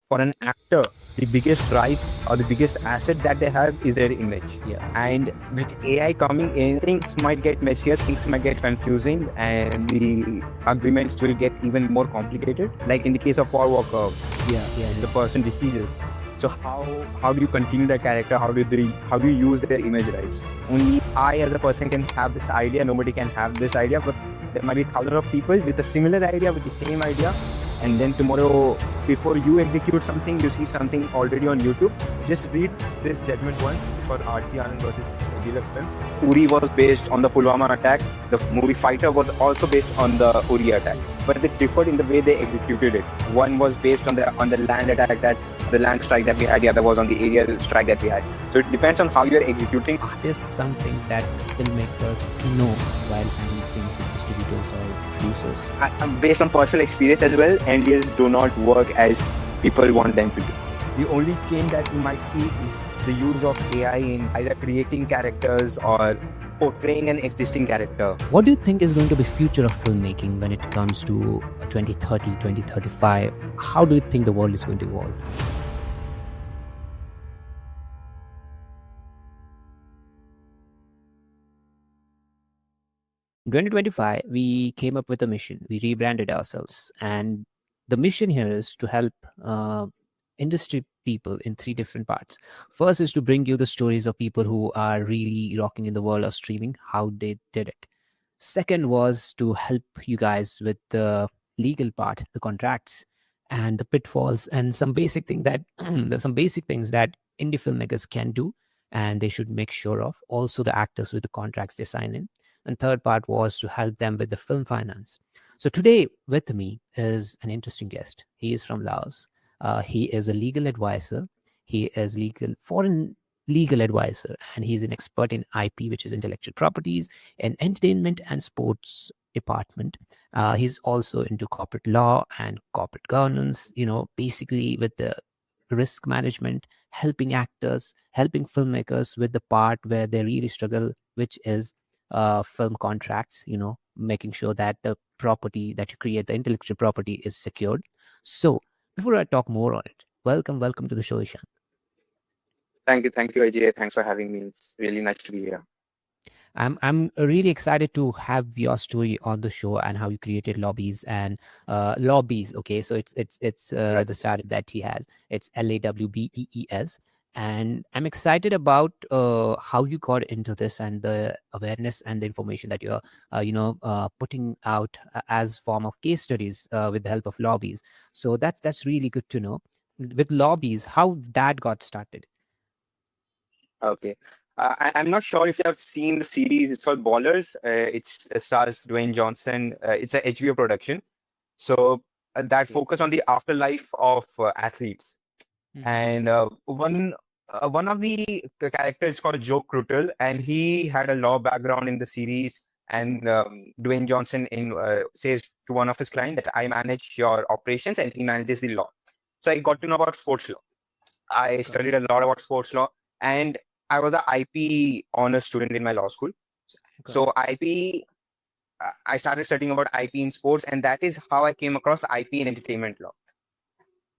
for an actor, the biggest right or the biggest asset that they have is their image. Yeah. And with AI coming in, things might get messier, things might get confusing, and the agreements will get even more complicated. Like in the case of Paul Walker, Yeah. the person deceases. So how do you continue that character? How do you use their image rights? Only I as a person can have this idea. Nobody can have this idea, but there might be thousands of people with a similar idea, with the same idea. And then tomorrow, before you execute something, you see something already on YouTube. Just read this judgment once for R.T. Anand versus Deluxe film. Uri was based on the Pulwama attack. The movie Fighter was also based on the Uri attack, but they differed in the way they executed it. One was based on the land attack, that the land strike that we had. The other was on the aerial strike that we had. So it depends on how you're executing. There's some things that filmmakers know while signing things with distributors or producers. Based on personal experience as well, NDAs do not work as people want them to do. The only change that we might see is the use of AI in either creating characters or portraying an existing character. What do you think is going to be future of filmmaking when it comes to 2030, 2035? How do you think the world is going to evolve? In 2025, we came up with a mission. We rebranded ourselves. And the mission here is to help industry people in three different parts. First is to bring you the stories of people who are really rocking in the world of streaming, how they did it. Second was to help you guys with the legal part, the contracts and the pitfalls and some basic thing that there's some basic things that indie filmmakers can do and they should make sure of. Also the actors with the contracts they sign in. And third part was to help them with the film finance. So today with me is an interesting guest. He is from Laos. He is a legal advisor. He is foreign legal advisor, and he's an expert in IP, which is intellectual properties, and entertainment and sports department. He's also into corporate law and corporate governance. Basically with the risk management, helping actors, helping filmmakers with the part where they really struggle, which is film contracts. Making sure that the property that you create, the intellectual property, is secured. So before I talk more on it, welcome to the show, Ishaan. Thank you, AJ. Thanks for having me. It's really nice to be here. I'm really excited to have your story on the show and how you created lobbies and lobbies. Okay, so it's Right. the startup that he has. It's LAWBEES, and I'm excited about how you got into this and the awareness and the information that you're putting out as form of case studies with the help of lobbies. So that's really good to know. With lobbies, how that got started. Okay. I'm not sure if you have seen the series. It's called Ballers. It stars Dwayne Johnson. It's a HBO production. So that focus on the afterlife of athletes. And one of the characters is called Joe Crutel, and he had a law background in the series. And Dwayne Johnson says to one of his clients that I manage your operations, and he manages the law. So I got to know about sports law. I studied a lot about sports law, and I was an IP honor student in my law school. So I started studying about IP in sports, and that is how I came across IP in entertainment law.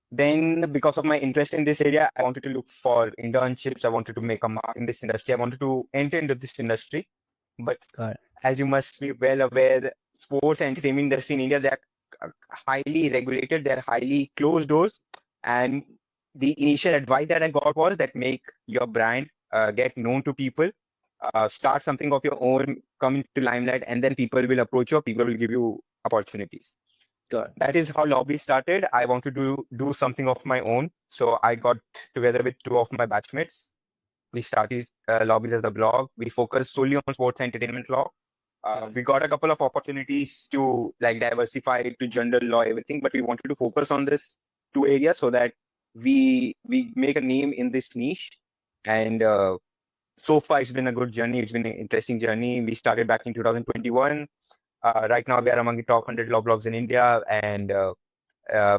Then, because of my interest in this area, I wanted to look for internships. I wanted to make a mark in this industry. I wanted to enter into this industry. But as you must be well aware, sports and entertainment industry in India, they're highly regulated. They're highly closed doors. And the initial advice that I got was that make your brand get known to people, start something of your own, come into limelight, and then people will approach you, people will give you opportunities. That is how Lobby started. I wanted to do something of my own. So I got together with two of my batchmates. We started Lobbies as a blog. We focused solely on sports and entertainment law. We got a couple of opportunities to diversify it to general law, everything, but we wanted to focus on this two areas so that we make a name in this niche. And so far, it's been a good journey. It's been an interesting journey. We started back in 2021. Right now, we are among the top 100 law blogs in India. And uh,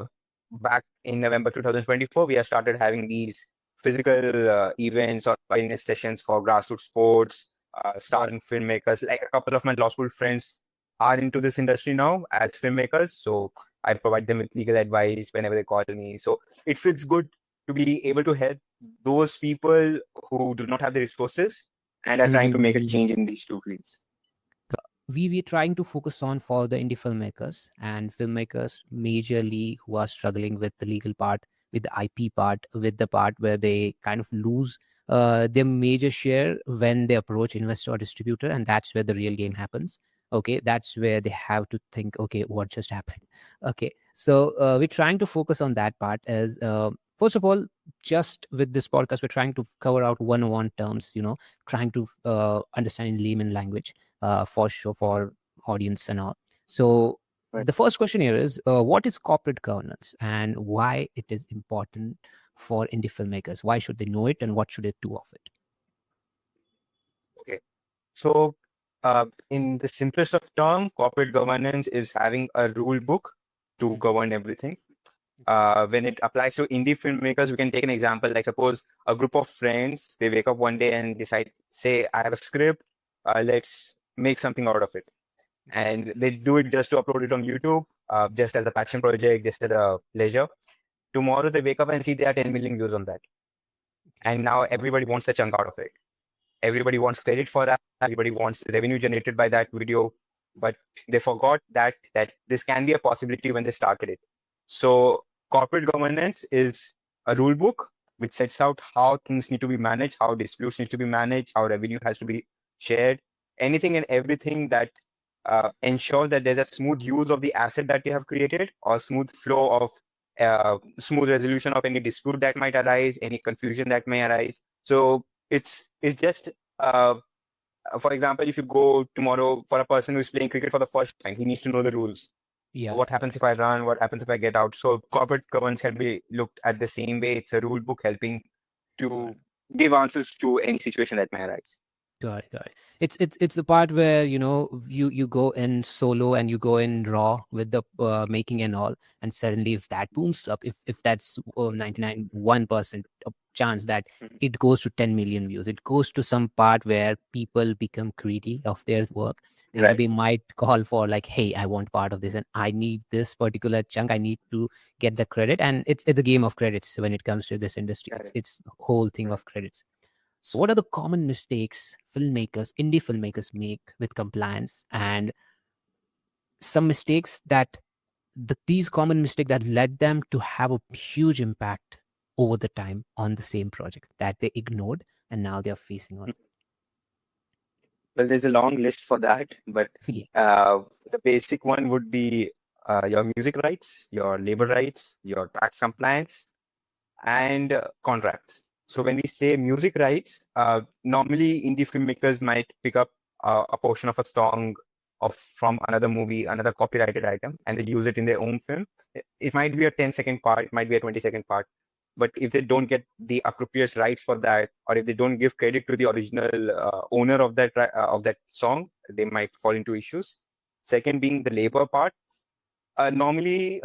back in November 2024, we have started having these physical events or awareness sessions for grassroots sports, starting filmmakers. Like a couple of my law school friends are into this industry now as filmmakers. So I provide them with legal advice whenever they call me. So it feels good to be able to help those people who do not have the resources and are trying to make a change in these two fields. We were trying to focus on for the indie filmmakers and filmmakers majorly who are struggling with the legal part, with the IP part, with the part where they kind of lose their major share when they approach investor or distributor, and that's where the real game happens. Okay, that's where they have to think, okay, what just happened? Okay, so we're trying to focus on that part as first of all, just with this podcast, we're trying to cover out one-on-one terms, trying to understand in layman language for sure for audience and all. So Right. the first question here is what is corporate governance and why it is important for indie filmmakers? Why should they know it and what should they do of it? Okay. So, in the simplest of term, corporate governance is having a rule book to govern everything. When it applies to indie filmmakers, we can take an example. Like suppose a group of friends, they wake up one day and decide, say, I have a script, let's make something out of it. And they do it just to upload it on YouTube, just as a passion project, just as a pleasure. Tomorrow they wake up and see there are 10 million views on that. And now everybody wants a chunk out of it. Everybody wants credit for that. Everybody wants revenue generated by that video, but they forgot that this can be a possibility when they started it. So corporate governance is a rule book which sets out how things need to be managed, how disputes need to be managed, how revenue has to be shared, anything and everything that ensure that there's a smooth use of the asset that you have created, or smooth flow of smooth resolution of any dispute that might arise, any confusion that may arise. So it's just for example, if you go tomorrow for a person who's playing cricket for the first time, he needs to know the rules. Yeah. What happens if I run? What happens if I get out? So corporate governance can be looked at the same way. It's a rule book helping to give answers to any situation that may arise. Got it, got it. It's a part where you go in solo and you go in raw with the making and all, and suddenly if that booms up, if that's 99.1% of chance that Mhm. it goes to 10 million views, it goes to some part where people become greedy of their work, and Right. they might call for like, hey, I want part of this and I need this particular chunk. I need to get the credit, and it's a game of credits when it comes to this industry. Got It's it. it's a whole thing of credits. So, what are the common mistakes filmmakers, indie filmmakers make with compliance, and some mistakes that these common mistakes that led them to have a huge impact over the time on the same project that they ignored and now they are facing on? Well, there's a long list for that, but Yeah. the basic one would be your music rights, your labor rights, your tax compliance, and contracts. So when we say music rights, normally indie filmmakers might pick up a portion of a song of from another movie, another copyrighted item, and they use it in their own film. It might be a 10-second part, it might be a 20-second part, but if they don't get the appropriate rights for that, or if they don't give credit to the original owner of that song, they might fall into issues. Second being the labor part. Normally,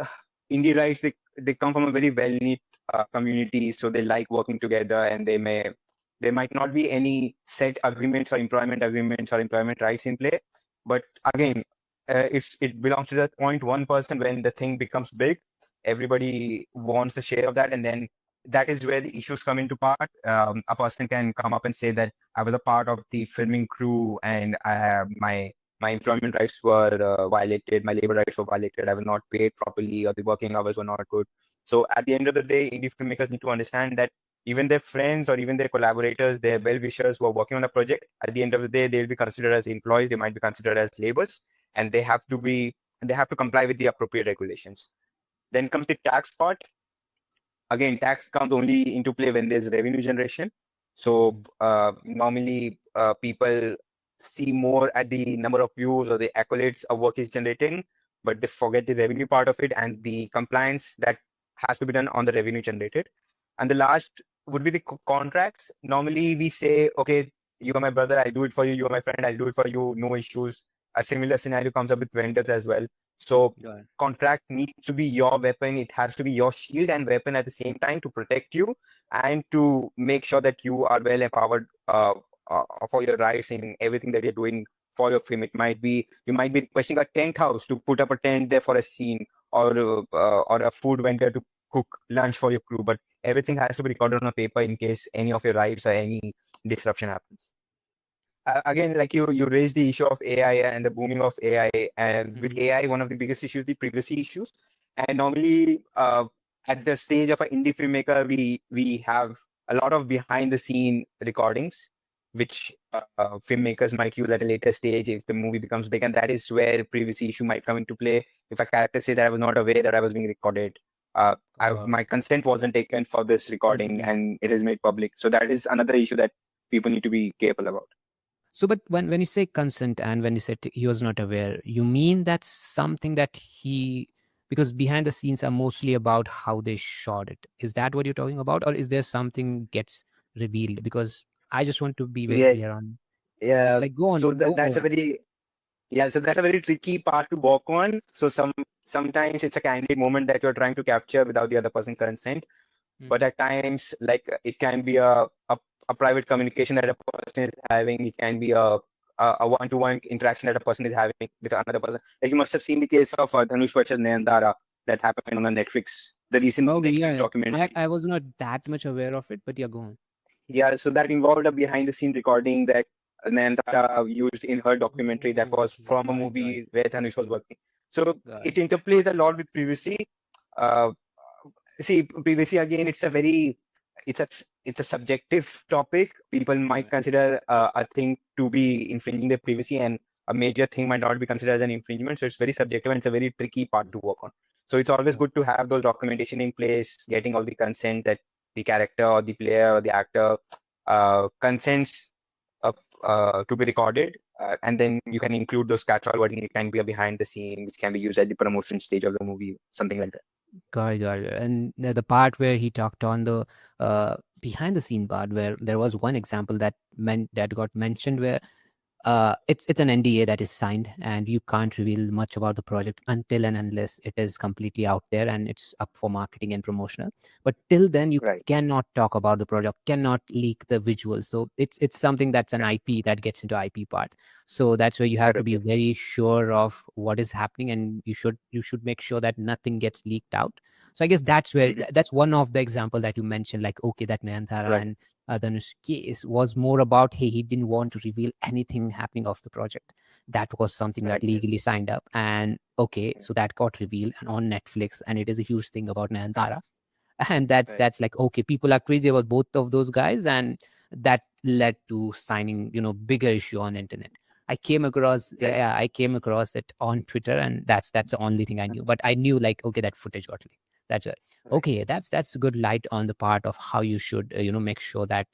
indie rights they come from a very well knit community, so they like working together, and there might not be any set agreements or employment rights in play. But again, it belongs to that 0.1% when the thing becomes big. Everybody wants a share of that, and then that is where the issues come into part. A person can come up and say that I was a part of the filming crew, and my employment rights were violated, my labor rights were violated, I was not paid properly, or the working hours were not good. So at the end of the day, indie filmmakers need to understand that even their friends or even their collaborators, their well-wishers who are working on a project, at the end of the day, they'll be considered as employees, they might be considered as laborers, and they have to comply with the appropriate regulations. Then comes the tax part. Again, tax comes only into play when there's revenue generation. So normally people see more at the number of views or the accolades a work is generating, but they forget the revenue part of it and the compliance that has to be done on the revenue generated. And the last would be the contracts. Normally we say, okay, you are my brother, I'll do it for you. You are my friend, I'll do it for you. No issues. A similar scenario comes up with vendors as well. So Got it. contract needs to be your weapon. It has to be your shield and weapon at the same time to protect you and to make sure that you are well empowered for your rights in everything that you're doing for your film. It might be you might be requesting a tent house to put up a tent there for a scene, or a food vendor to cook lunch for your crew, but everything has to be recorded on a paper in case any of your rights or any disruption happens. Again, like you raised the issue of AI and the booming of AI, and with Mhm. AI, one of the biggest issues, the privacy issues. And normally, at the stage of an indie filmmaker, we have a lot of behind the scene recordings, which filmmakers might use at a later stage if the movie becomes big, and that is where privacy issue might come into play. If a character says that I was not aware that I was being recorded, my consent wasn't taken for this recording, Mhm. and it is made public. So that is another issue that people need to be careful about. So, but when you say consent and when you said he was not aware, you mean that's something that he, because behind the scenes are mostly about how they shot it. Is that what you're talking about, or is there something gets revealed? Because I just want to be very Yeah, clear on. yeah. Like, go on, So go that's a on. very yeah. So that's a very tricky part to walk on. So sometimes it's a candid moment that you're trying to capture without the other person consent. But Mhm. at times, like it can be a private communication that a person is having. It can be a one-to-one interaction that a person is having with another person. Like you must have seen the case of Dhanush versus Nayandara that happened on the Netflix, the recent Okay, yeah, Netflix yeah. documentary. I was not that much aware of it, but yeah, go on. Yeah, so that involved a behind the scene recording that Nayantara used in her documentary that was from a Got it. movie where Dhanush was working. So Got it it. interplays a lot with privacy. Uh, See, privacy again, it's a subjective topic. People might Right. consider a thing to be infringing their privacy, and a major thing might not be considered as an infringement. So it's very subjective, and it's a very tricky part to work on. So it's always Got good to have those documentation in place, getting all the consent that the character or the player or the actor consents uh, to be recorded, and then you can include those catch-all wording. It can be a behind the scene, which can be used at the promotion stage of the movie, something like that. Got it, got it. And the part where he talked on the behind the scene part, where there was one example that got mentioned where it's an NDA that is signed, and you can't reveal much about the project until and unless it is completely out there and it's up for marketing and promotional. But till then, you Right. cannot talk about the project, cannot leak the visuals. So it's something that's an IP that gets into IP part. So that's where you have to Correct. be Yes. very sure of what is happening, and you should make sure that nothing gets leaked out. So I guess that's where Mhm. that's one of the example that you mentioned, like okay, that Nayantara Right. and Dhanush case was more about, hey, he didn't want to reveal anything happening of the project. That was something that Correct. Yes. legally signed up, and okay, so that got revealed and on Netflix, and it is a huge thing about Nayantara. And that's Right. that's like okay, people are crazy about both of those guys, and that led to signing bigger issue on internet. I came across Right. yeah, I came across it on Twitter, and that's the only thing I knew, but I knew like okay, that footage got leaked. That's it. Right. Okay, that's a good light on the part of how you should make sure that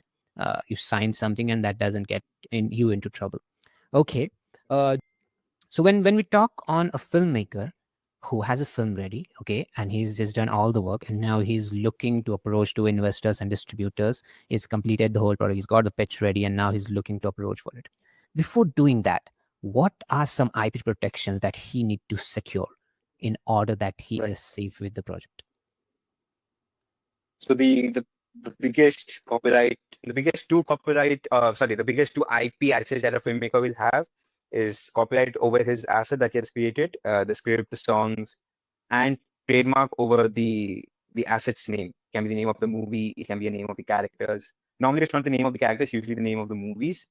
you sign something and that doesn't get you into trouble. Okay. So when we talk on a filmmaker who has a film ready, okay, and he's just done all the work, and now he's looking to approach to investors and distributors, he's completed the whole product, he's got the pitch ready, and now he's looking to approach for it. Before doing that, what are some IP protections that he need to secure in order that he Right. is safe with the project? So the biggest copyright, the biggest two copyright, sorry, the biggest two IP assets that a filmmaker will have is copyright over his asset that he has created, the script, the songs, and trademark over the asset's name. It can be the name of the movie, it can be the name of the characters. Normally, it's not the name of the characters, usually the name of the movies.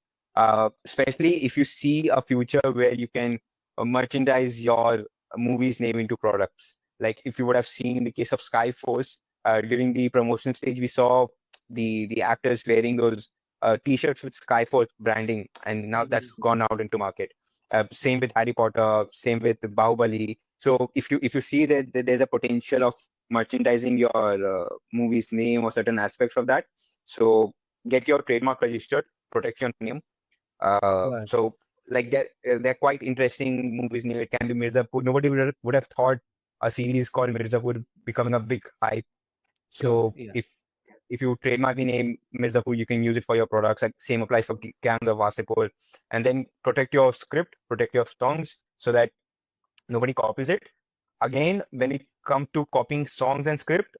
Especially if you see a future where you can merchandise your movie's name into products. Like if you would have seen in the case of Skyforce, during the promotion stage, we saw the actors wearing those T-shirts with Skyforce branding, and now that's gone out into market. Same with Harry Potter, same with Bahubali. So if you see that there's a potential of merchandising your movie's name or certain aspects of that, so get your trademark registered, protect your name. Right. So like they're quite interesting movies. It can be Mirzapur. Nobody would have thought a series called Mirzapur becoming a big hype. Sure. So Yeah. if you trademark the name Mirzapur, you can use it for your products. Like same applies for Gangs of Wasipur. And then protect your script, protect your songs so that nobody copies it. Again, when it comes to copying songs and script,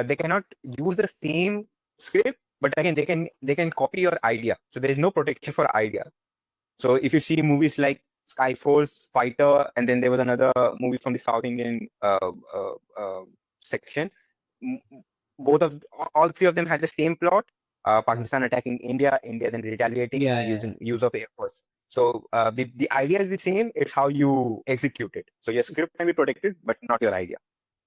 they cannot use the same script, but again they can copy your idea. So there is no protection for idea. So if you see movies like Skyforce, Fighter, and then there was another movie from the South Indian section. M- Both of all three of them had the same plot: Pakistan attacking India, India then retaliating Yeah, and yeah, using use of air force. So the idea is the same. It's how you execute it. So your script can be protected, but not your idea.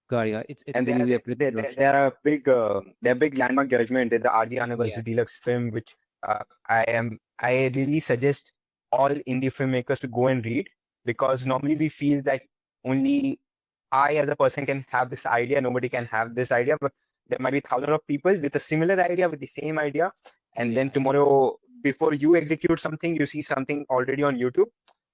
got it. It's And the movie of there are big landmark judgment. There's the RG yeah. Anniversary Deluxe film, which I really suggest all indie filmmakers to go and read, because normally we feel that only I as a person can have this idea, nobody can have this idea, but there might be thousands of people with a similar idea, with the same idea, and then Yeah, tomorrow, before you execute something, you see something already on YouTube.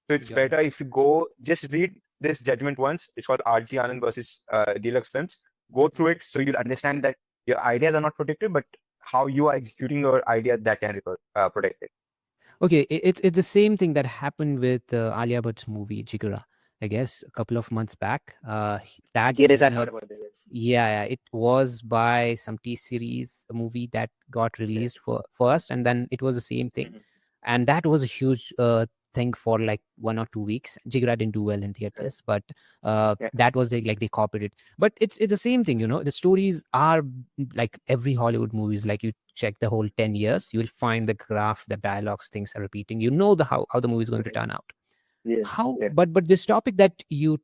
So it's got it. better if you go just read this judgment once. It's called RG Anand versus Deluxe Films. Go through it so you'll understand that your ideas are not protected, but how you are executing your idea that can be protected. Okay, it's the same thing that happened with Alia Bhatt's movie Jigara, I guess, a couple of months back. That Yes, I heard about this. Yeah, yeah, it was by some T series movie that got Yes. released for first, and then it was the same thing, Mhm. and that was a huge thing for like 1 or 2 weeks. Jigra didn't do well in Right. theaters, but Yeah. that was like they copied it. But it's the same thing, you know. The stories are like every Hollywood movies. Like you check the whole 10 years, you will find the graph, the dialogues, things are repeating. You know the how the movie is going to Right. turn out. Yes. How, Yeah. but this topic that you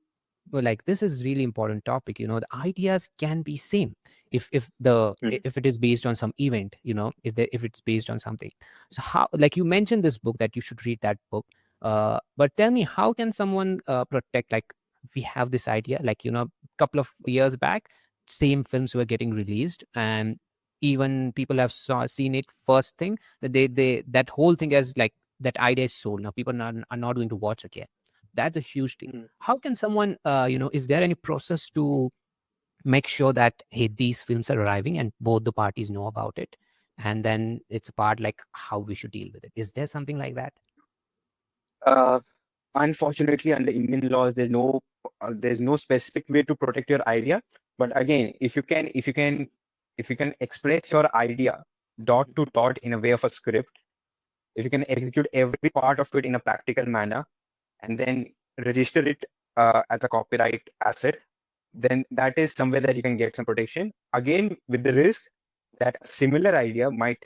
well, like this is really important topic, you know. The ideas can be same Mhm. if it is based on some event, you know, if it's based on something. So how, like you mentioned this book that you should read that book, but tell me, how can someone protect, like if we have this idea, like, you know, a couple of years back same films were getting released, and even people have seen it first thing, that they that whole thing as like that idea is sold. Now people are not going to watch again. That's a huge thing. Mhm. How can someone, you know, is there any process to make sure that, hey, these films are arriving and both the parties know about it, and then it's a part like how we should deal with it? Is there something like that? Uh, Unfortunately, under Indian laws, there's no specific way to protect your idea. But again, if you can express your idea dot to dot in a way of a script, if you can execute every part of it in a practical manner, and then register it as a copyright asset, then that is somewhere that you can get some protection. Again, with the risk that a similar idea might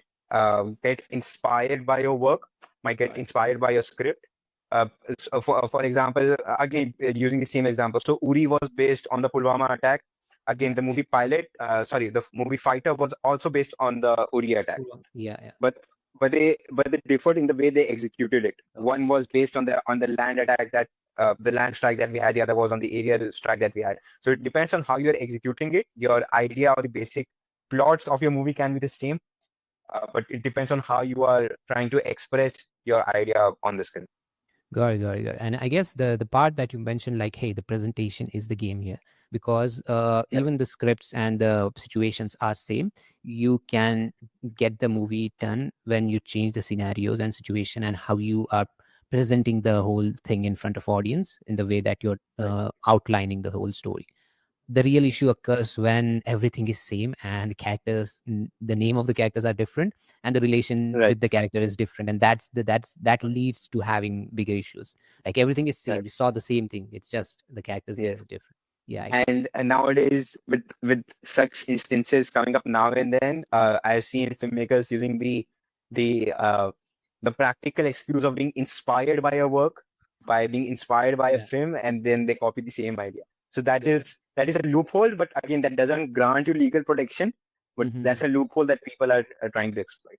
get inspired by your work, might get inspired by your script. For example, again, using the same example, so Uri was based on the Pulwama attack. Again, the movie the movie Fighter was also based on the Uri attack, Yeah, yeah. but they differed in the way they executed it. Okay. One was based on the land attack that the land strike that we had. The other was on the area strike that we had. So it depends on how you're executing it. Your idea or the basic plots of your movie can be the same, but it depends on how you are trying to express your idea on the screen. Got it, got it, got it. And I guess the part that you mentioned, like, hey, the presentation is the game here, because Yep. even the scripts and the situations are same. You can get the movie done when you change the scenarios and situation and how you are presenting the whole thing in front of audience in the way that you're Right. outlining the whole story. The real issue occurs when everything is same and the characters, the name of the characters are different, and the relation Right. with the character is different, and that leads to having bigger issues. Like everything is same, Right. we saw the same thing, it's just the characters' names Yes. are different. Yeah, I got And nowadays, with such instances coming up now and then, I've seen filmmakers using the uh, the practical excuse of being inspired by a work, by being inspired by a yeah. film, and then they copy the same idea. So Yeah. that is a loophole, but again, that doesn't grant you legal protection. But Mhm. that's a loophole that people are trying to exploit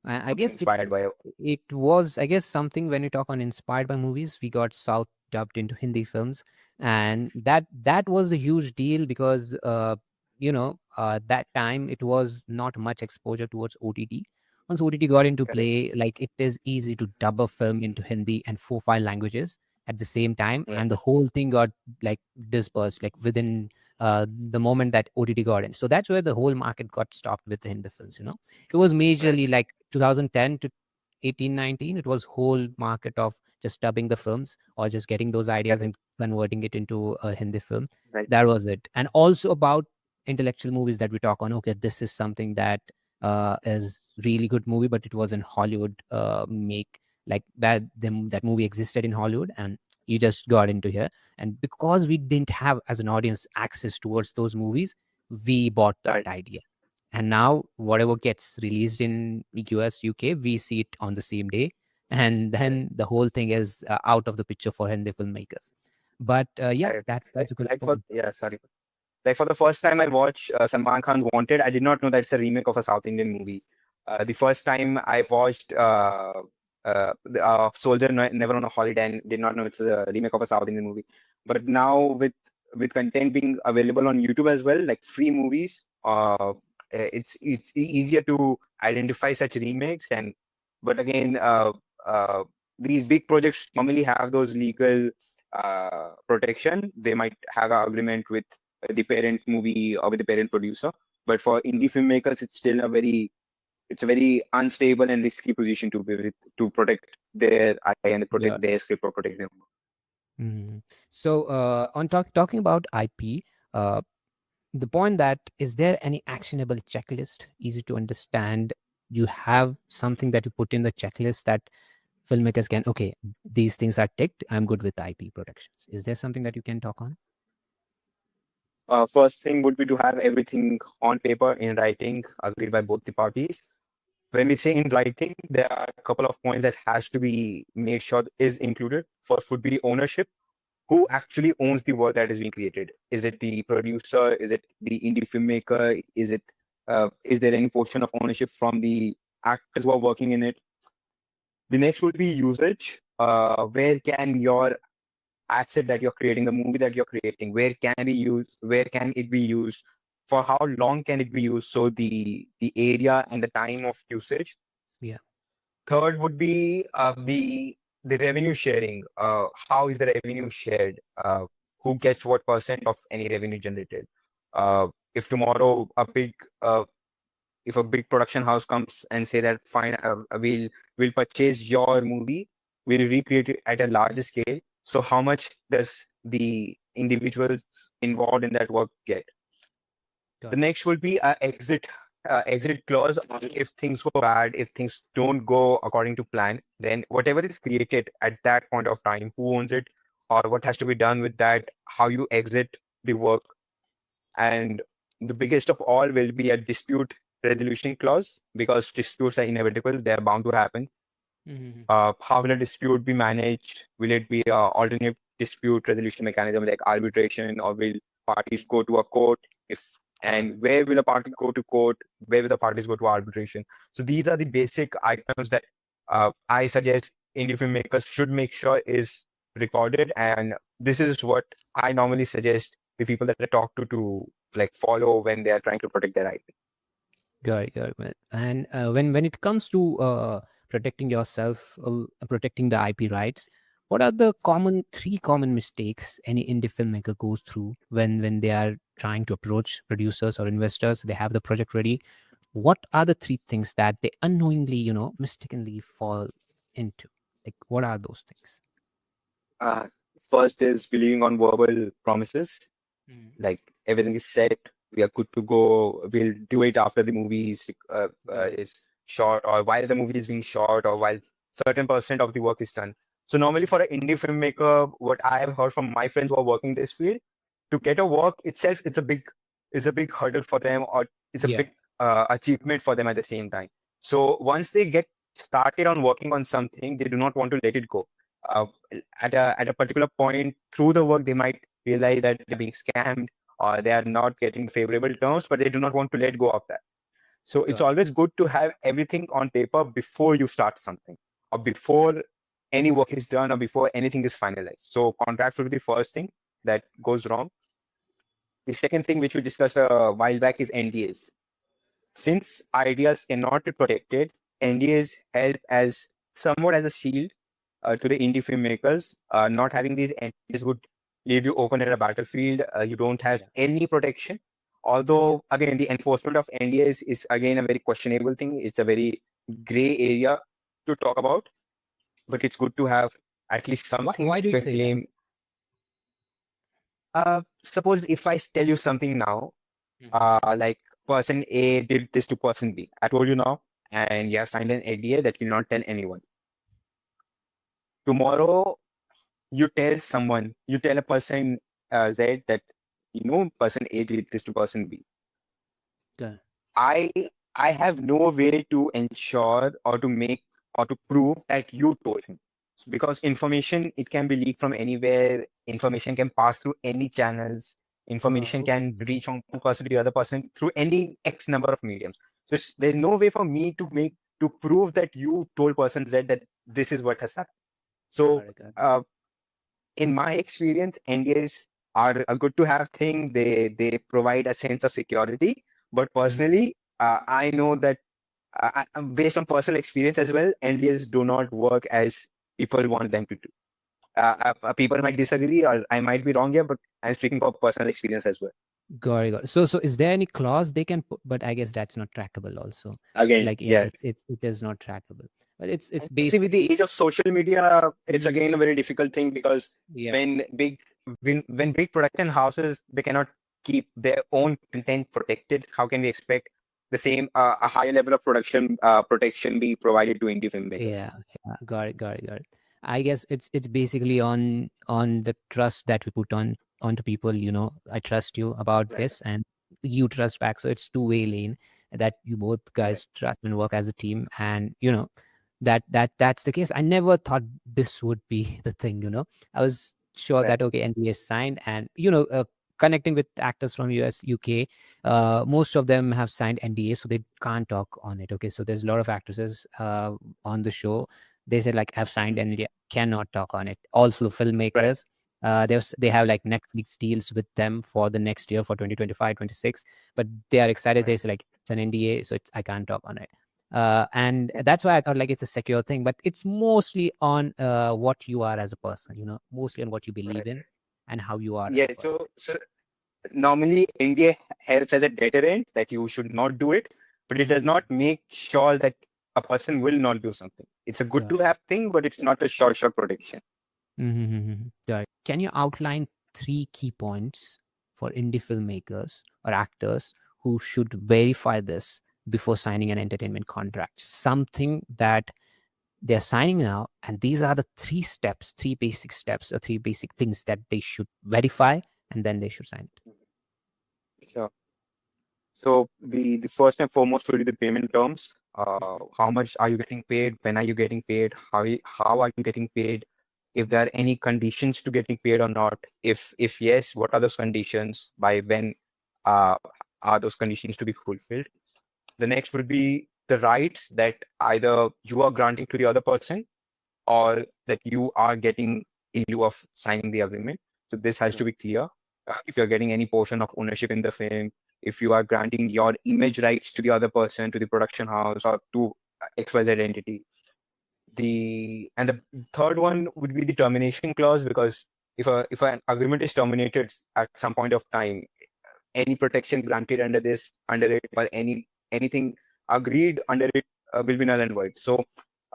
I for being guess it inspired by a. it was, I guess, something when you talk on inspired by movies, we got South dubbed into Hindi films, and that was a huge deal because you know, that time it was not much exposure towards OTT. Once OTT got into Correct. play, like it is easy to dub a film into Hindi and 4 5 languages at the same time, Right. and the whole thing got like dispersed like within the moment that OTT got in. So that's where the whole market got stopped with the Hindi films. You know, it was Right. majorly like 2010 to 18 19. It was whole market of just dubbing the films or just getting those ideas Correct. and converting it into a Hindi film. Right. That was it. And also about intellectual movies that we talk on. Okay, this is something that is really good movie, but it was in Hollywood make. like that movie existed in Hollywood and you just got into here. And because we didn't have as an audience access towards those movies, we bought that idea. And now whatever gets released in US, UK, we see it on the same day, and then the whole thing is out of the picture for Hindi filmmakers. But yeah, Right. that's a good Like for point. yeah, sorry. Like for the first time I watched Salman Khan's Wanted, I did not know that it's a remake of a South Indian movie. The first time I watched Soldier Never on a Holiday, and did not know it's a remake of a South Indian movie. But now with content being available on YouTube as well, like free movies, easier to identify such remakes. And but again, uh, these big projects normally have those legal protection. They might have an agreement with the parent movie or with the parent producer. But for indie filmmakers, it's a very unstable and risky position to be with, to protect their IP and Yeah. protect their script or protect them. Mhm. So on talking about IP, uh, the point that is there any actionable checklist, easy to understand? You have something that you put in the checklist that filmmakers can, okay, these things are ticked, I'm good with IP productions. Is there something that you can talk on? First thing would be to have everything on paper in writing, agreed by both the parties. When we say in writing, there are a couple of points that has to be made sure is included. First would be ownership. Who actually owns the work that is being created? Is it the producer? Is it the indie filmmaker? Is there any portion of ownership from the actors who are working in it? The next would be usage. Where can your asset that you're creating, the movie that you're creating, where can be used? Where can it be used? For how long can it be used? So the area and the time of usage. Yeah. Third would be the revenue sharing. How is the revenue shared? Who gets what percent of any revenue generated? If tomorrow uh, if a big production house comes and say that fine, we'll purchase your movie, we'll recreate it at a larger scale. So how much does the individuals involved in that work get? The Got it. next will be a exit clause. If things go bad, if things don't go according to plan, then whatever is created at that point of time, who owns it, or what has to be done with that, how you exit the work. And the biggest of all will be a dispute resolution clause, because disputes are inevitable, they're bound to happen. Mhm. How will a dispute be managed? Will it be a alternate dispute resolution mechanism like arbitration, or will parties go to a court? If and where will a party go to court? Where will the parties go to arbitration? So these are the basic items that I suggest indie filmmakers should make sure is recorded, and this is what I normally suggest the people that I talk to like follow when they are trying to protect their IP. Got it, got it, man. And when it comes to protecting yourself, protecting the IP rights, what are the three common mistakes any indie filmmaker goes through when they are trying to approach producers or investors? They have the project ready. What are the three things that they unknowingly, mistakenly fall into? Like, what are those things? Uh, First is believing on verbal promises. Mm. Like everything is set, we are good to go. We'll do it after the movie Got it. is shot, or while the movie is being shot, or while certain percent of the work is done. So normally for an indie filmmaker, what I have heard from my friends who are working in this field, to get a work itself, it's a big hurdle for them, or it's a Yeah. big achievement for them at the same time. So once they get started on working on something, they do not want to let it go. Uh, at a particular point through the work, they might realize that they're being scammed, or they are not getting favorable terms, but they do not want to let go of that. So it's Got it. always good to have everything on paper before you start something, or before any work is done, or before anything is finalized. So contract will be the first thing that goes wrong. The second thing, which we discussed a while back, is NDAs. Since ideas cannot be protected, NDAs help as somewhat as a shield to the indie filmmakers. Not having these NDAs would leave you open at a battlefield. You don't have Yeah. any protection. Although, again, the enforcement of NDAs is again a very questionable thing. It's a very gray area to talk about, but it's good to have at least something Why do you you can say that? claim. Suppose if I tell you something now, Mhm. like person A did this to person B. I told you now, and you have signed an NDA that you'll not tell anyone. Tomorrow, you tell someone, you tell a person Z that person A did this to person B. Okay. I I have no way to ensure or to make or to prove that you told him. Because information, it can be leaked from anywhere. Information can pass through any channels. Information Okay. can reach from one person to the other person through any X number of mediums. So there's no way for me to prove that you told person Z that this is what has happened. So Got it, got it. in my experience, NDAs are a good to have thing. They provide a sense of security. But Mhm. personally, I know that based on personal experience as well, NDAs do not work as people want them to do. People might disagree, or I might be wrong here, but I'm speaking for personal experience as well. Got it, got it. So is there any clause they can put? But I guess that's not trackable also. Again, Like, yeah, yeah. it is not trackable. But it's And see, based. with the age of social media, it's Mhm. again a very difficult thing because Yeah. when big when big production houses, they cannot keep their own content protected, how can we expect the same a higher level of production protection be provided to indie filmmakers? Yeah, yeah, got it, got it, got it. I guess it's basically on the trust that we put on onto people. I trust you about Right. this, and you trust back. So it's two-way lane that you both Right. guys trust and work as a team. And that's the case. I never thought this would be the thing. I was sure Right. that okay, NDA is signed, and connecting with actors from US, UK, most of them have signed NDA, so they can't talk on it. Okay, so there's a lot of actresses on the show. They said like I've signed Mhm. NDA, cannot talk on it. Also, Right. filmmakers. They have like Netflix deals with them for the next year for 2025, 26, but they are excited. Right. They say like it's an NDA, so I can't talk on it. And that's why I thought like it's a secure thing, but it's mostly on what you are as a person, mostly on what you believe Right. in and how you are as Yeah. a person. So normally NDA helps as a deterrent that you should not do it, but it does not make sure that a person will not do something. It's a good Got to it. have thing, but it's not a sure protection. Mm-hmm. Got it. Can you outline three key points for indie filmmakers or actors who should verify this before signing an entertainment contract? Something that they're signing now, and these are the three basic steps or three basic things that they should verify, and then they should sign it. So So the first and foremost will be the payment terms. How much are you getting paid? When are you getting paid? How are you getting paid? If there are any conditions to getting paid or not. If yes, what are those conditions? By when uh, are those conditions to be fulfilled? The next would be the rights that either you are granting to the other person or that you are getting in lieu of signing the agreement. So this has to be clear. If you're getting any portion of ownership in the film, if you are granting your image rights to the other person, to the production house, or to XYZ entity. The third one would be the termination clause, because if an agreement is terminated at some point of time, any protection granted under it, or anything agreed under it will be null and void. So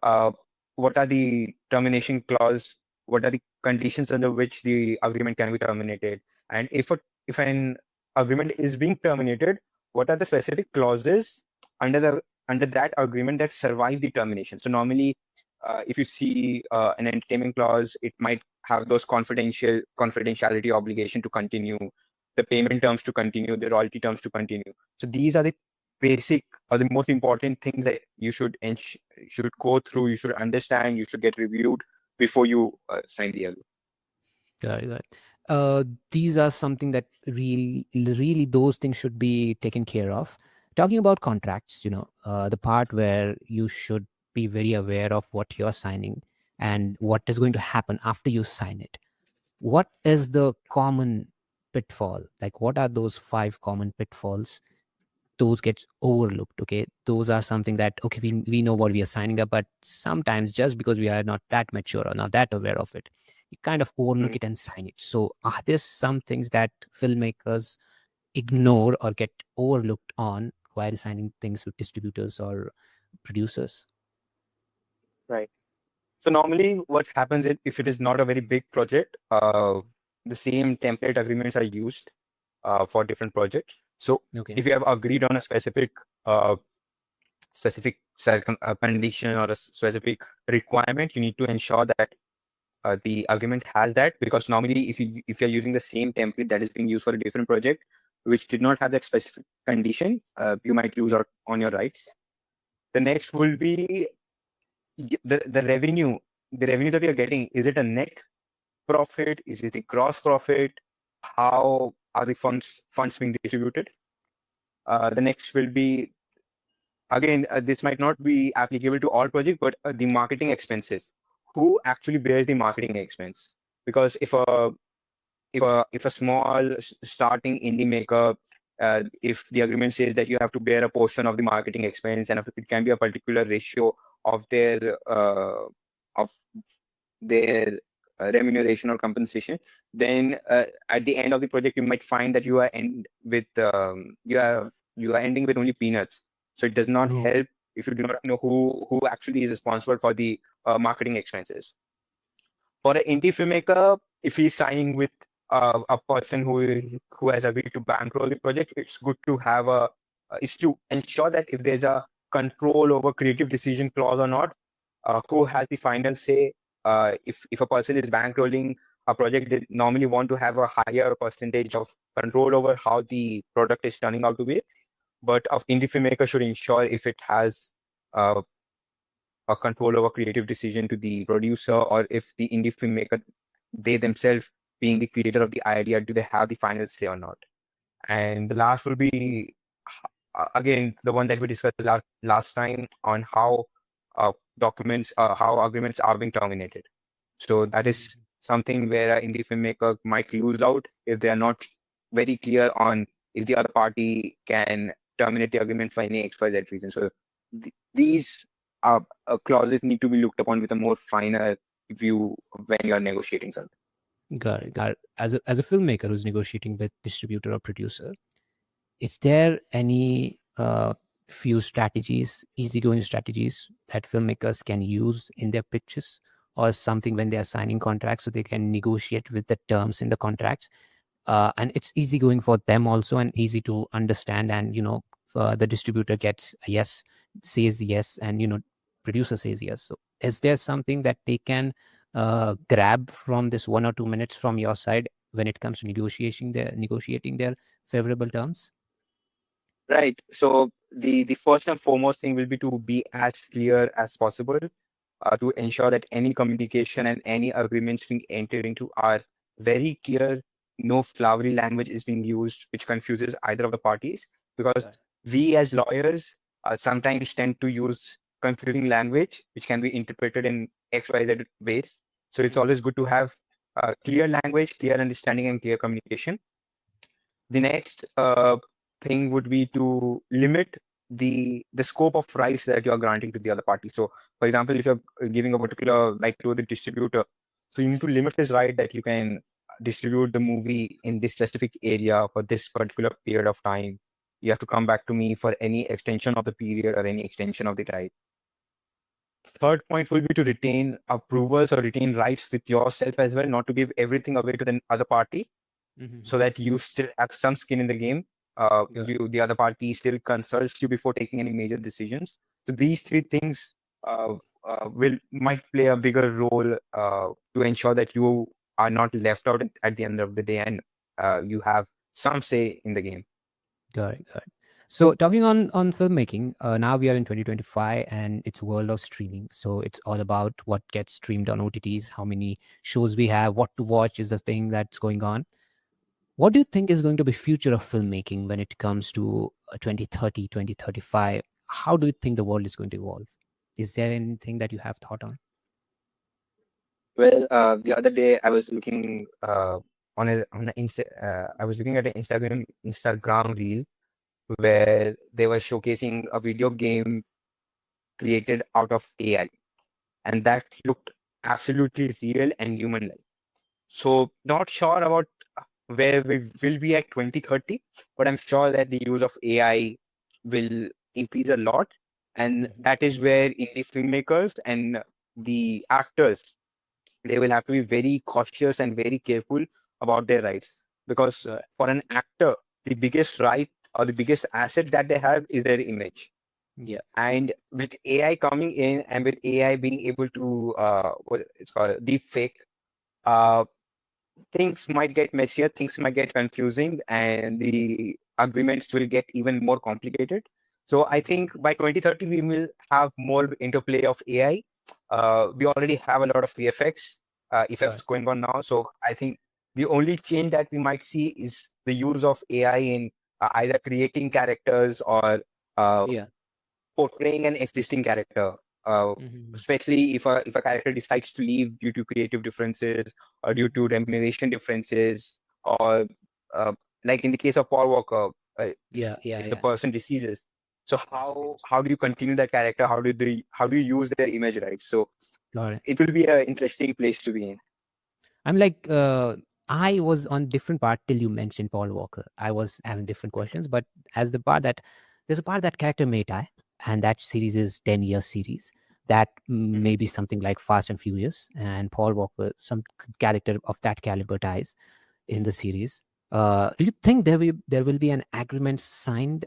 uh, what are the termination clause? What are the conditions under which the agreement can be terminated? And if an agreement is being terminated, what are the specific clauses under the under that agreement that survive the termination? So normally, if you see an entertainment clause, it might have those confidentiality obligation to continue, the payment terms to continue, the royalty terms to continue. So these are the basic or the most important things that you should go through, you should understand, you should get reviewed before you sign the agreement. Got it, got it. These are something that really those things should be taken care of. Talking about contracts, the part where you should be very aware of what you're signing and what is going to happen after you sign it. What is the common pitfall? Like, what are those five common pitfalls those gets overlooked? Okay, those are something that okay, we know what we are signing up, but sometimes just because we are not that mature or not that aware of it, you kind of overlook Mhm. it and sign it. So are there some things that filmmakers ignore or get overlooked on while signing things with distributors or producers? Right. So normally what happens is, if it is not a very big project, the same template agreements are used for different projects. So Okay. if you have agreed on a uh, condition or a specific requirement, you need to ensure that the agreement has that, because normally if you're using the same template that is being used for a different project which did not have that specific condition, you might lose out on your rights. The next will be the revenue. The revenue that you're getting, is it a net profit? Is it a gross profit? How are the funds being distributed? The next will be, again, this might not be applicable to all projects, but the marketing expenses. Who actually bears the marketing expense? Because if a small starting indie maker, if the agreement says that you have to bear a portion of the marketing expense, and if it can be a particular ratio of of their remuneration or compensation, then at the end of the project, you might find that you are ending with only peanuts. So it does not Oh. help if you do not know who actually is responsible for the marketing expenses. For an indie filmmaker, if he's signing with a person who has agreed to bankroll the project, it's good to have is to ensure that if there's a control over creative decision clause or not, who has the final say. If a person is bankrolling a project, they normally want to have a higher percentage of control over how the product is turning out to be. But of indie filmmaker should ensure if it has uh, a control over creative decision to the producer, or if the indie filmmaker, they themselves being the creator of the idea, do they have the final say or not? And the last will be, again, the one that we discussed last time on how how agreements are being terminated. So that is something where an indie filmmaker might lose out if they are not very clear on if the other party can terminate the agreement for any XYZ reason. So these clauses need to be looked upon with a more finer view when you are negotiating something. Got it. Got it. As a filmmaker who's negotiating with distributor or producer, is there any few strategies, easygoing strategies that filmmakers can use in their pitches, or something when they are signing contracts so they can negotiate with the terms in the contracts, and it's easygoing for them also and easy to understand, and the distributor gets a yes, says yes, and producer says yes. So is there something that they can grab from this 1 or 2 minutes from your side when it comes to negotiating their favorable terms? Right. So the first and foremost thing will be to be as clear as possible, to ensure that any communication and any agreements being entered into are very clear. No flowery language is being used, which confuses either of the parties. Because Right. we as lawyers sometimes tend to use confusing language, which can be interpreted in XYZ ways. So it's always good to have clear language, clear understanding, and clear communication. The next thing would be to limit the scope of rights that you are granting to the other party. So, for example, if you're giving a particular right to the distributor, so you need to limit his right that you can distribute the movie in this specific area for this particular period of time. You have to come back to me for any extension of the period or any extension of the right. Third point will be to retain approvals or retain rights with yourself as well, not to give everything away to the other party, so that you still have some skin in the game. Good. The other party still consults you before taking any major decisions. So these three things will might play a bigger role to ensure that you are not left out at the end of the day, and you have some say in the game. Got it. Got it. So talking on filmmaking, now we are in 2025 and it's world of streaming. So it's all about what gets streamed on OTTs, how many shows we have, what to watch is the thing that's going on. What do you think is going to be future of filmmaking when it comes to 2030, 2035? How do you think the world is going to evolve? Is there anything that you have thought on? Well, the other day I was looking I was looking at an Instagram reel where they were showcasing a video game created out of AI, and that looked absolutely real and human-like. So, not sure about where we will be at 2030, but I'm sure that the use of AI will increase a lot, and that is where indie filmmakers and the actors, they will have to be very cautious and very careful about their rights, because for an actor, the biggest right or the biggest asset that they have is their image. Yeah. And with AI coming in and with AI being able to what it's called deep fake, uh, things might get messier, things might get confusing, and the agreements will get even more complicated. So I think by 2030 we will have more interplay of AI. We already have a lot of VFX effects Sure. going on now. So I think the only change that we might see is the use of AI in either creating characters or uh, Yeah. portraying an existing character. Hmm. Especially if a character decides to leave due to creative differences or due to remuneration differences, or uh, like in the case of Paul Walker, Yeah. Yeah. if the Yeah. person deceases, so Yes. Okay. how do you continue that character? How do you use their image, right? So Got it. it will be an interesting place to be in. I'm like, I was on different part till you mentioned Paul Walker. I was having different questions, but as the part that there's a part that character may die, and that series is 10-year series. That may be something like Fast and Furious, and Paul Walker, some character of that caliber dies in the series. Do you think there will be an agreement signed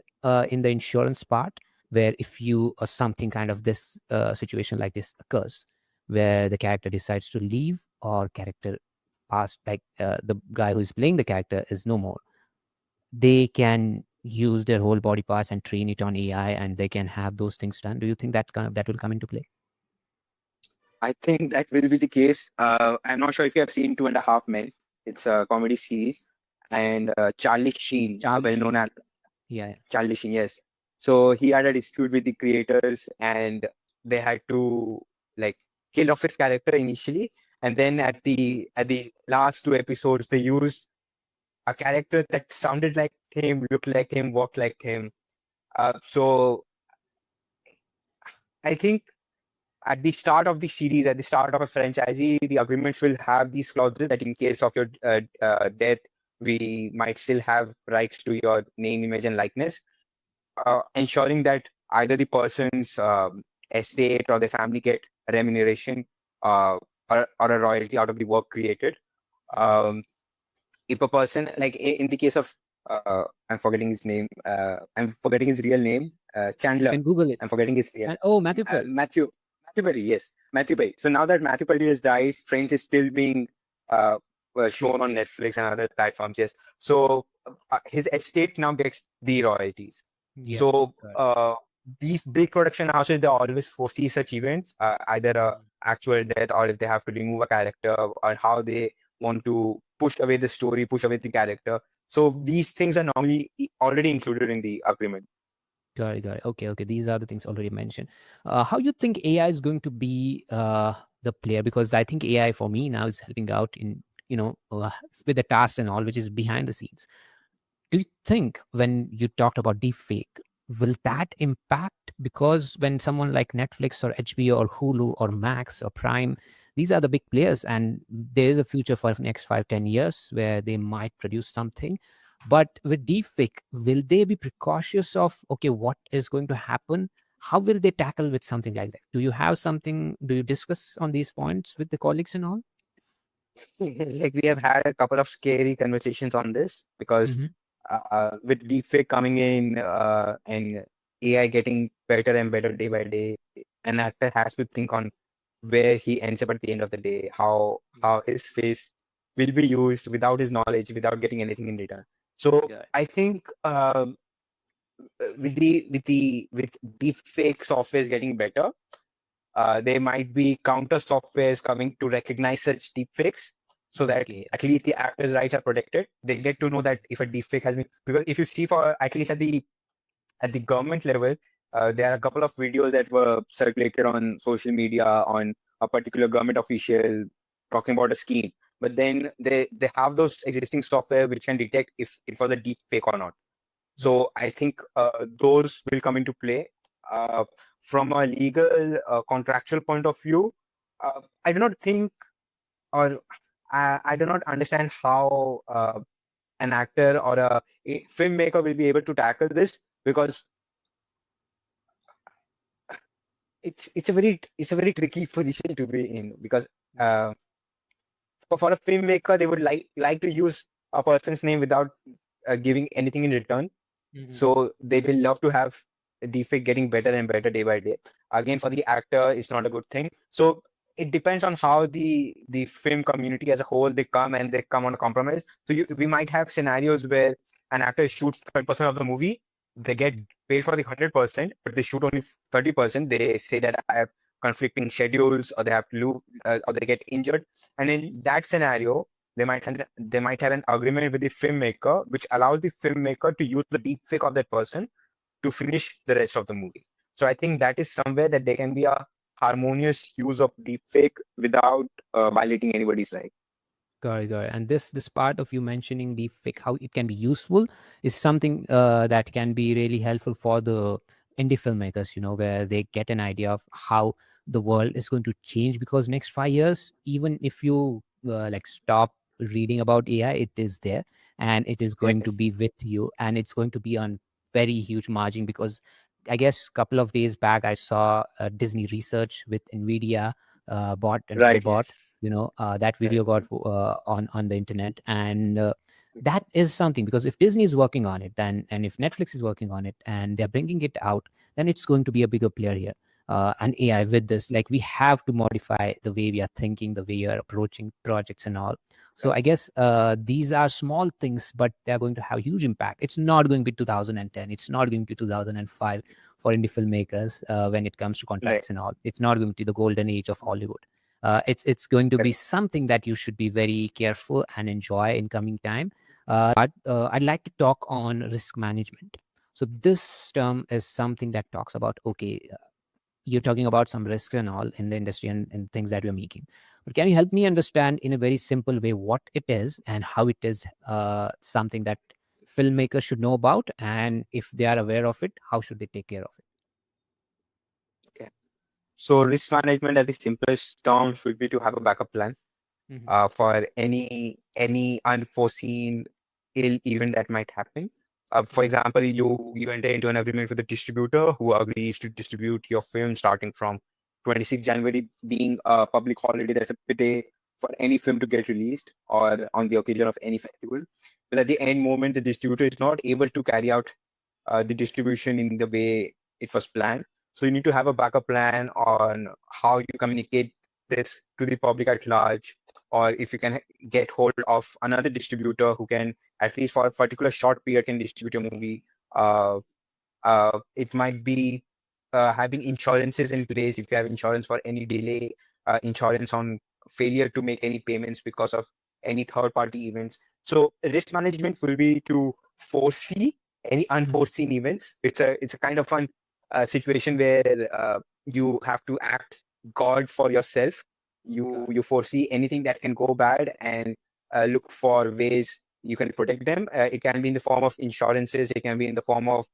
in the insurance part, where if you or something kind of this situation like this occurs, where the character decides to leave or character past, like the guy who's playing the character is no more, they can use their whole body parts and train it on AI, and they can have those things done? Do you think that will come into play? I think that will be the case. I'm not sure if you have seen Two and a Half Men. It's a comedy series, and Charlie Sheen, a Charlie well-known Sheen. actor. Yeah. Charlie Sheen, yes. So he had a dispute with the creators, and they had to like kill off his character initially, and then at the last two episodes, they used a character that sounded like him, looked like him, walked like him. So I think at the start of the series, at the start of a franchise, the agreements will have these clauses that in case of your death, we might still have rights to your name, image, and likeness, ensuring that either the person's estate or the family get remuneration, uh, or a royalty out of the work created. Um, if a person, like in the case of, I'm forgetting his name, I'm forgetting his real name, You Chandler. can Google it. I'm forgetting his real And oh, Matthew uh, Perry. Matthew Matthew Perry, yes, Matthew Perry. So now that Matthew Perry has died, Friends is still being uh, shown on Netflix and other platforms. Yes, so his estate now gets the royalties. Yeah. So Got it. these big production houses, they always foresee such events, either a Mhm. actual death, or if they have to remove a character, or how they want to push away the story, push away the character. So these things are normally already included in the agreement. Got it. Got it. Okay. Okay. These are the things already mentioned. How you think AI is going to be the player? Because I think AI for me now is helping out in, with the tasks and all, which is behind the scenes. Do you think when you talked about deepfake, will that impact? Because when someone like Netflix or HBO or Hulu or Max or Prime, these are the big players, and there is a future for the next 5, 10 years where they might produce something. But with deepfake, will they be precautious of, okay, what is going to happen? How will they tackle with something like that? Do you have something? Do you discuss on these points with the colleagues and all? Like we have had a couple of scary conversations on this, because Mm-hmm. with deepfake coming in, and AI getting better and better day by day, an actor has to think on where he ends up at the end of the day, how his face will be used without his knowledge, without getting anything in return. So Yeah. I think with deepfake software getting better, there might be counter softwares coming to recognize such deepfakes, so that Okay. at least the actors' rights are protected. They get to know that if a deepfake has been, because if you see, for at least at the government level, there are a couple of videos that were circulated on social media on a particular government official talking about a scheme. But then they have those existing software which can detect if it was a deep fake or not. So I think those will come into play. Uh, from a legal, contractual point of view, I do not think, or I do not understand how an actor or a filmmaker will be able to tackle this, because it's a very tricky position to be in, because uh, for a filmmaker, they would like to use a person's name without giving anything in return. Mm-hmm. So they will love to have the deepfake getting better and better day by day. Again, for the actor, it's not a good thing. So it depends on how the film community as a whole they come and they come on a compromise. So we might have scenarios where an actor shoots 30% of the movie, they get paid for the 100%, but they shoot only 30%. They say that I have conflicting schedules, or they have to lose, or they get injured. And in that scenario, they might have an agreement with the filmmaker, which allows the filmmaker to use the deep fake of that person to finish the rest of the movie. So I think that is somewhere that there can be a harmonious use of deepfake without violating anybody's right. Got it, got it. And this part of you mentioning deepfake, how it can be useful, is something that can be really helpful for the indie filmmakers. Where they get an idea of how the world is going to change. Because next 5 years, even if you like stop reading about AI, it is there, and it is going to Yes. be with you, and it's going to be on very huge margin. Because I guess a couple of days back, I saw Disney research with Nvidia bot and Right. robot. Yes. That Yes. video got on the internet, and that is something. Because if Disney is working on it, then, and if Netflix is working on it and they're bringing it out, then it's going to be a bigger player here. And AI with this, like, we have to modify the way we are thinking, the way we are approaching projects and all. So Right. I guess these are small things, but they're going to have huge impact. It's not going to be 2010, it's not going to be 2005 for indie filmmakers when it comes to Right. contracts and all. It's not going to be the golden age of Hollywood. It's going to be Correct. something that you should be very careful and enjoy in coming time. But I'd like to talk on risk management. So this term is something that talks about, okay, you're talking about some risks and all in the industry, and things that we're making. But can you help me understand in a very simple way what it is and how it is something that filmmakers should know about, and if they are aware of it, how should they take care of Okay. So risk management at the simplest term should be to have a backup plan it? for any unforeseen ill event that might happen. For example, you enter into an agreement with the distributor who agrees to distribute your film starting from 26 January, being a public holiday. That's a good day for any film to get released, or on the occasion of any festival. But at the end moment, the distributor is not able to carry out the distribution in the way it was planned. So you need to have a backup plan on how you communicate this to the public at large, or if you can get hold of another distributor who can, at least for a particular short period, can distribute your movie. It might be having insurances in place. If you have insurance for any delay, insurance on failure to make any payments because of any third party events. So risk management will be to foresee any unforeseen events. It's a kind of fun situation where you have to act God for yourself. You foresee anything that can go bad, and look for ways you can protect them. It can be in the form of insurances. It can be in the form of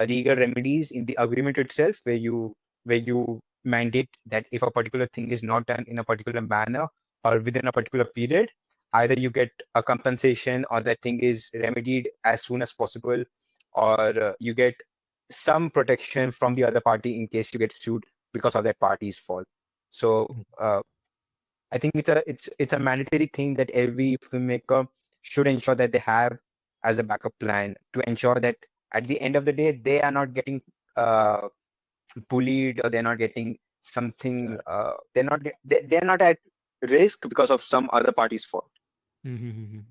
legal remedies in the agreement itself, where you mandate that if a particular thing is not done in a particular manner or within a particular period, either you get a compensation, or that thing is remedied as soon as possible, or you get some protection from the other party in case you get sued because of that party's fault. So I think it's a mandatory thing that every filmmaker should ensure that they have as a backup plan, to ensure that at the end of the day they are not getting uh, bullied, or they're not getting something. They're not at risk because of some other party's fault. Mhm.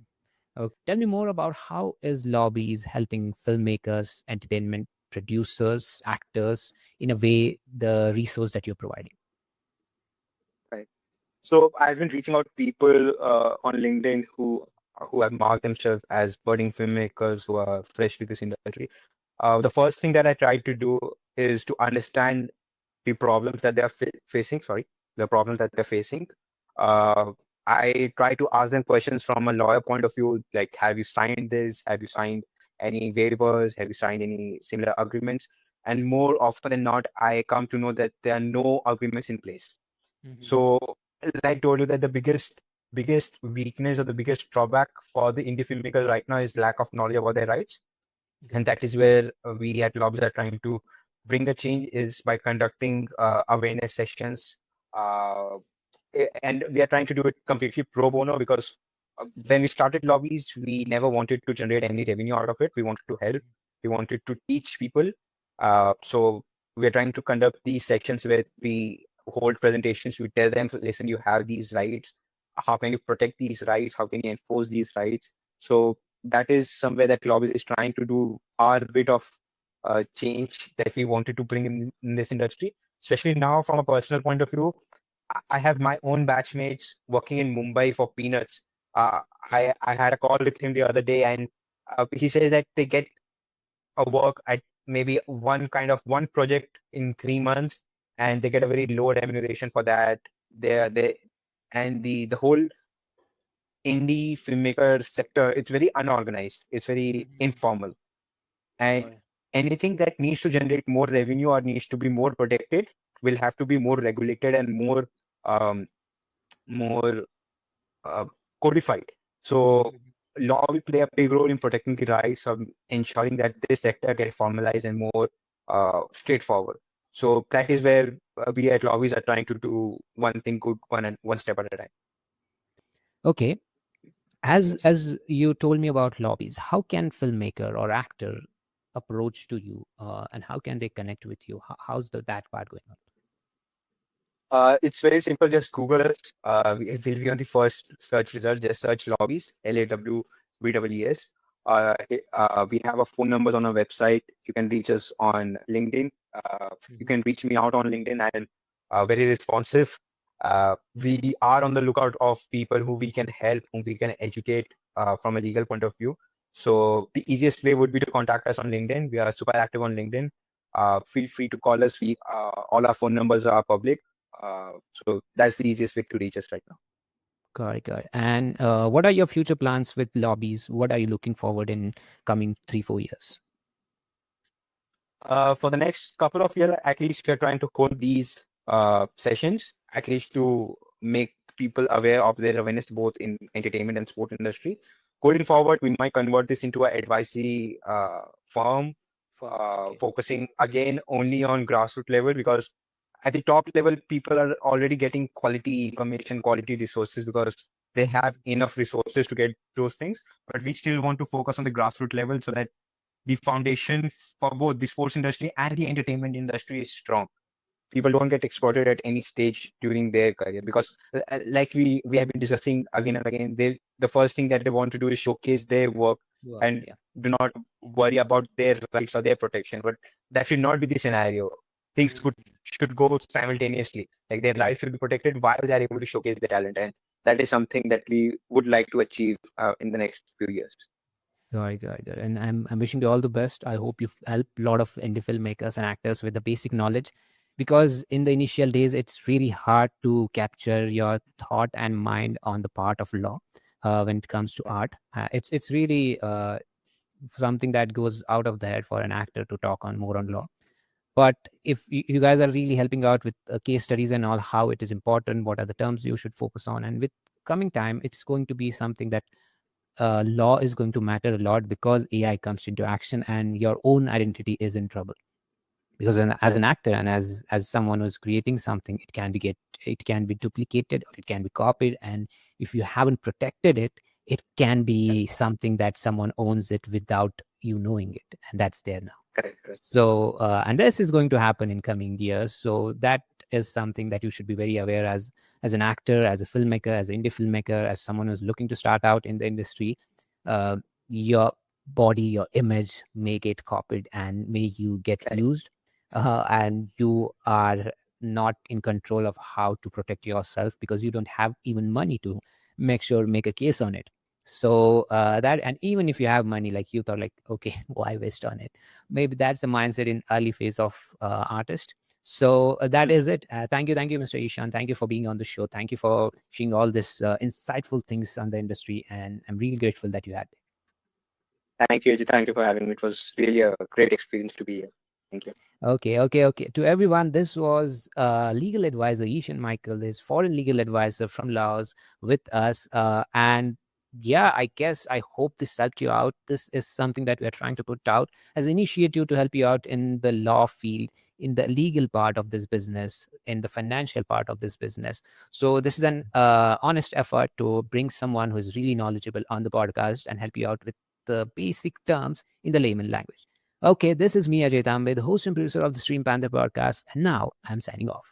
Okay. Tell me more about how is lobbies helping filmmakers, entertainment producers, actors in a way the resource that you're providing. Right. So I've been reaching out to people on LinkedIn who have marked themselves as budding filmmakers who are fresh to this industry. The first thing that I try to do is to understand the problems that they're facing. Sorry, the problems that they're facing. Uh, I try to ask them questions from a lawyer point of view, like, have you signed this? Have you signed any waivers? Have you signed any similar agreements? And more often than not, I come to know that there are no agreements in place. Mhm. So, as I told you, that the biggest weakness or the biggest drawback for the indie filmmakers right now is lack of knowledge about their rights. Okay. And that is where we at Lobs are trying to bring a change, is by conducting awareness sessions. Uh, and we are trying to do it completely pro bono, because when we started Lobbies, we never wanted to generate any revenue out of it. We wanted to help. We wanted to teach people. So we're trying to conduct these sections where we hold presentations. We tell them, listen, you have these rights. How can you protect these rights? How can you enforce these rights? So that is somewhere that lobbies is trying to do our bit of change that we wanted to bring in this industry. Especially now, from a personal point of view, I have my own batchmates working in Mumbai for peanuts. I had a call with him the other day, and he says that they get a work at maybe one project in 3 months, and they get a very low remuneration for that. They and the whole indie filmmaker sector, it's very unorganized. It's very informal, and anything that needs to generate more revenue or needs to be more protected will have to be more regulated and um, more uh, codified. So law will play a big role in protecting the rights of ensuring that this sector gets formalized and more straightforward. So that is where we at Lobbies are trying to do one thing good, one step at a time. Okay. As Yes. as you told me about lobbies, how can filmmaker or actor approach to you, and how can they connect with you? How's that part going on? It's very simple. Just Google us. It will be on the first search result. Just search Lobbies, LAWBWES. We have our phone numbers on our website. You can reach us on LinkedIn. You can reach me out on LinkedIn. I am very responsive. We are on the lookout of people who we can help, whom we can educate from a legal point of view. So the easiest way would be to contact us on LinkedIn. We are super active on LinkedIn. Feel free to call us. All our phone numbers are public. So that's the easiest way to reach us right now. Got it, got it. And what are your future plans with lobbies? What are you looking forward in coming 3-4 years? For the next couple of years, at least we are trying to hold these sessions, at least to make people aware of their awareness both in entertainment and sport industry. Going forward, we might convert this into an advisory firm, Okay. focusing again only on grassroots level, because at the top level, people are already getting quality information, quality resources, because they have enough resources to get those things. But we still want to focus on the grassroots level so that the foundation for both the sports industry and the entertainment industry is strong. People don't get exploited at any stage during their career, because like we have been discussing again and again, the first thing that they want to do is showcase their work Work, and yeah. do not worry about their rights or their protection. But that should not be the scenario. Things should go simultaneously. Like their rights should be protected while they are able to showcase their talent, and that is something that we would like to achieve in the next few years. Got it, got it, got it. And I'm wishing you all the best. I hope you've helped a lot of indie filmmakers and actors with the basic knowledge, because in the initial days, it's really hard to capture your thought and mind on the part of law when it comes to art. It's really something that goes out of the head for an actor to talk on more on law. But if you guys are really helping out with case studies and all, how it is important, what are the terms you should focus on, and with coming time, it's going to be something that law is going to matter a lot, because AI comes into action and your own identity is in trouble. Because as an actor and as someone who's creating something, it can be duplicated or it can be copied, and if you haven't protected it, it can be something that someone owns it without you knowing it, and that's there now. Correct, correct. So and this is going to happen in coming years, so that is something that you should be very aware, as an actor, as a filmmaker, as an indie filmmaker, as someone who's looking to start out in the industry. uh, your body, your image may get copied and may you get Correct. used, and you are not in control of how to protect yourself, because you don't have even money to make a case on it. So that, and even if you have money, like you thought, like, okay, why waste on it? Maybe that's a mindset in early phase of artist. So that is it. Thank you, Mr. Ishan. Thank you for being on the show. Thank you for sharing all this insightful things on the industry, and I'm really grateful that you had. Thank you, Ajit. Thank you for having me. It was really a great experience to be here. Thank you. Okay, okay, okay. To everyone, this was legal advisor Ishan Michael, is foreign legal advisor from Laos with us. And yeah, I guess I hope this helped you out. This is something that we're trying to put out as an initiative to help you out in the law field, in the legal part of this business, in the financial part of this business. So this is an honest effort to bring someone who is really knowledgeable on the podcast and help you out with the basic terms in the layman language. Okay, this is me, Ajay Tambe, the host and producer of the Stream Panther podcast, and now I'm signing off.